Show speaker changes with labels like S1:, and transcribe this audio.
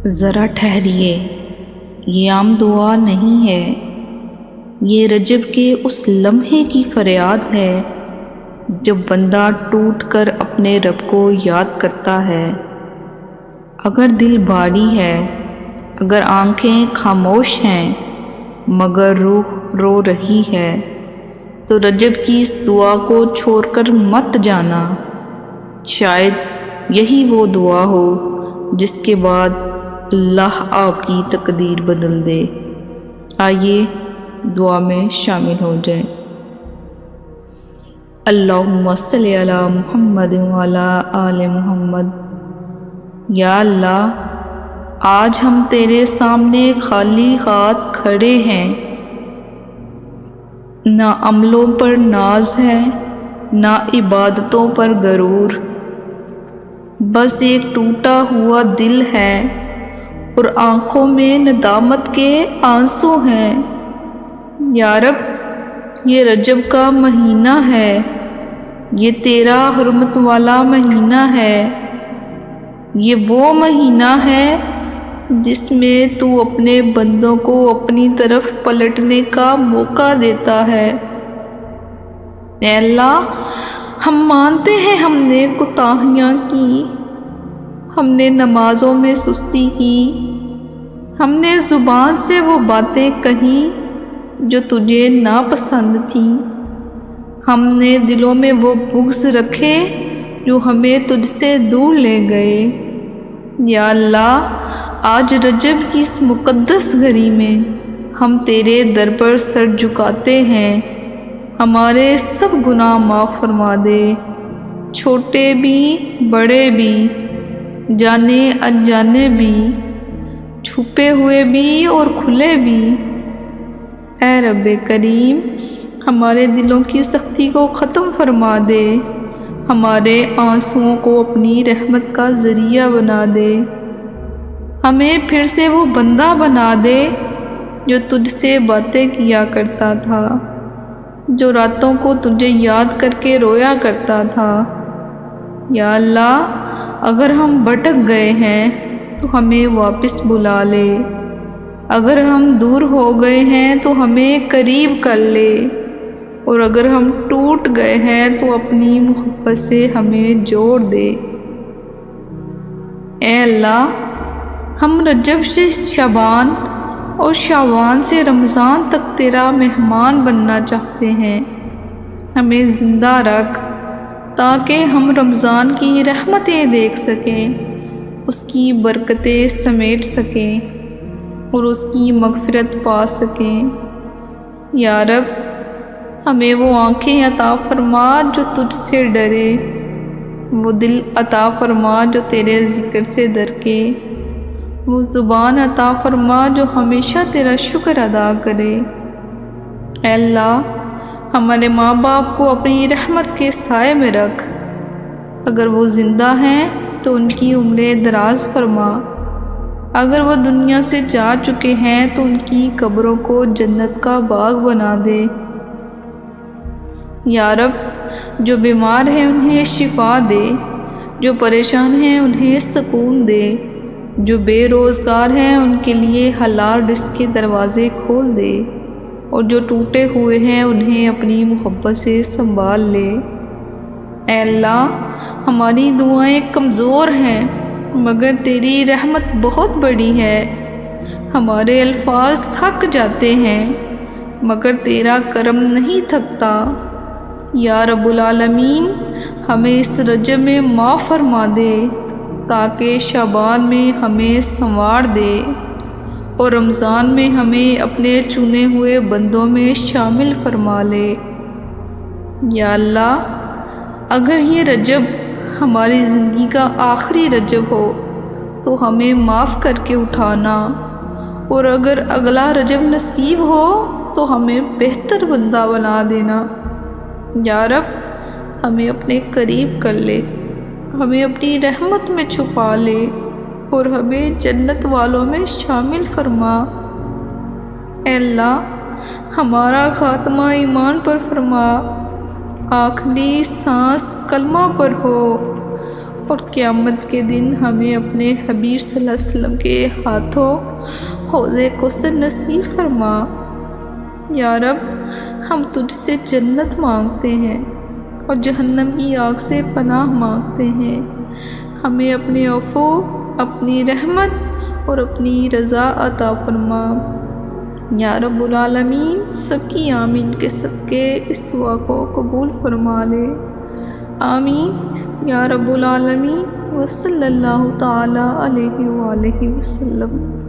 S1: ذرا ٹھہریے، یہ عام دعا نہیں ہے، یہ رجب کے اس لمحے کی فریاد ہے جب بندہ ٹوٹ کر اپنے رب کو یاد کرتا ہے۔ اگر دل بھاری ہے، اگر آنکھیں خاموش ہیں، مگر روح رو رہی ہے، تو رجب کی اس دعا کو چھوڑ کر مت جانا۔ شاید یہی وہ دعا ہو جس کے بعد اللہ آپ کی تقدیر بدل دے۔ آئیے دعا میں شامل ہو جائیں۔ اللہم صلی علی محمد وعلی آل محمد۔ یا اللہ، آج ہم تیرے سامنے خالی ہاتھ کھڑے ہیں، نہ عملوں پر ناز ہے، نہ عبادتوں پر غرور، بس ایک ٹوٹا ہوا دل ہے اور آنکھوں میں ندامت کے آنسو ہیں۔ یا رب، یہ رجب کا مہینہ ہے، یہ تیرا حرمت والا مہینہ ہے، یہ وہ مہینہ ہے جس میں تو اپنے بندوں کو اپنی طرف پلٹنے کا موقع دیتا ہے۔ اے اللہ، ہم مانتے ہیں ہم نے کوتاہیاں کی، ہم نے نمازوں میں سستی کی، ہم نے زبان سے وہ باتیں کہیں جو تجھے ناپسند تھیں، ہم نے دلوں میں وہ بغض رکھے جو ہمیں تجھ سے دور لے گئے۔ یا اللہ، آج رجب کی اس مقدس گھڑی میں ہم تیرے در پر سر جھکاتے ہیں، ہمارے سب گناہ معاف فرما دے، چھوٹے بھی بڑے بھی، جانے انجانے بھی، چھپے ہوئے بھی اور کھلے بھی۔ اے رب کریم، ہمارے دلوں کی سختی کو ختم فرما دے، ہمارے آنسوؤں کو اپنی رحمت کا ذریعہ بنا دے، ہمیں پھر سے وہ بندہ بنا دے جو تجھ سے باتیں کیا کرتا تھا، جو راتوں کو تجھے یاد کر کے رویا کرتا تھا۔ یا اللہ، اگر ہم بھٹک گئے ہیں تو ہمیں واپس بلا لے، اگر ہم دور ہو گئے ہیں تو ہمیں قریب کر لے، اور اگر ہم ٹوٹ گئے ہیں تو اپنی محبت سے ہمیں جوڑ دے۔ اے اللہ، ہم رجب سے شعبان اور شعبان سے رمضان تک تیرا مہمان بننا چاہتے ہیں، ہمیں زندہ رکھ تاکہ ہم رمضان کی رحمتیں دیکھ سکیں، اس کی برکتیں سمیٹ سکیں اور اس کی مغفرت پا سکیں۔ یا رب، ہمیں وہ آنکھیں عطا فرما جو تجھ سے ڈرے، وہ دل عطا فرما جو تیرے ذکر سے درکے، وہ زبان عطا فرما جو ہمیشہ تیرا شکر ادا کرے۔ اے اللہ، ہمارے ماں باپ کو اپنی رحمت کے سائے میں رکھ، اگر وہ زندہ ہیں تو ان کی عمریں دراز فرما، اگر وہ دنیا سے جا چکے ہیں تو ان کی قبروں کو جنت کا باغ بنا دے۔ یا رب، جو بیمار ہیں انہیں شفا دے، جو پریشان ہیں انہیں سکون دے، جو بے روزگار ہیں ان کے لیے حلال رزق کے دروازے کھول دے، اور جو ٹوٹے ہوئے ہیں انہیں اپنی محبت سے سنبھال لے۔ اے اللہ، ہماری دعائیں کمزور ہیں مگر تیری رحمت بہت بڑی ہے، ہمارے الفاظ تھک جاتے ہیں مگر تیرا کرم نہیں تھکتا۔ یا رب العالمین، ہمیں اس رجب میں معاف فرما دے تاکہ شعبان میں ہمیں سنوار دے اور رمضان میں ہمیں اپنے چنے ہوئے بندوں میں شامل فرما لے۔ یا اللہ، اگر یہ رجب ہماری زندگی کا آخری رجب ہو تو ہمیں معاف کر کے اٹھانا، اور اگر اگلا رجب نصیب ہو تو ہمیں بہتر بندہ بنا دینا۔ یا رب، ہمیں اپنے قریب کر لے، ہمیں اپنی رحمت میں چھپا لے اور ہمیں جنت والوں میں شامل فرما۔ اے اللہ، ہمارا خاتمہ ایمان پر فرما، آخری سانس کلمہ پر ہو اور قیامت کے دن ہمیں اپنے حبیب صلی اللہ علیہ وسلم کے ہاتھوں حوض کوثر نصیب فرما۔ یا رب، ہم تجھ سے جنت مانگتے ہیں اور جہنم کی آگ سے پناہ مانگتے ہیں۔ ہمیں اپنے عفو، اپنی رحمت اور اپنی رضا عطا فرما۔ یا رب العالمین، سب کی آمین کے صدقے اس دعا کو قبول فرما لے۔ آمین یا رب العالمین، وصلی اللہ تعالی علیہ وآلہ وسلم۔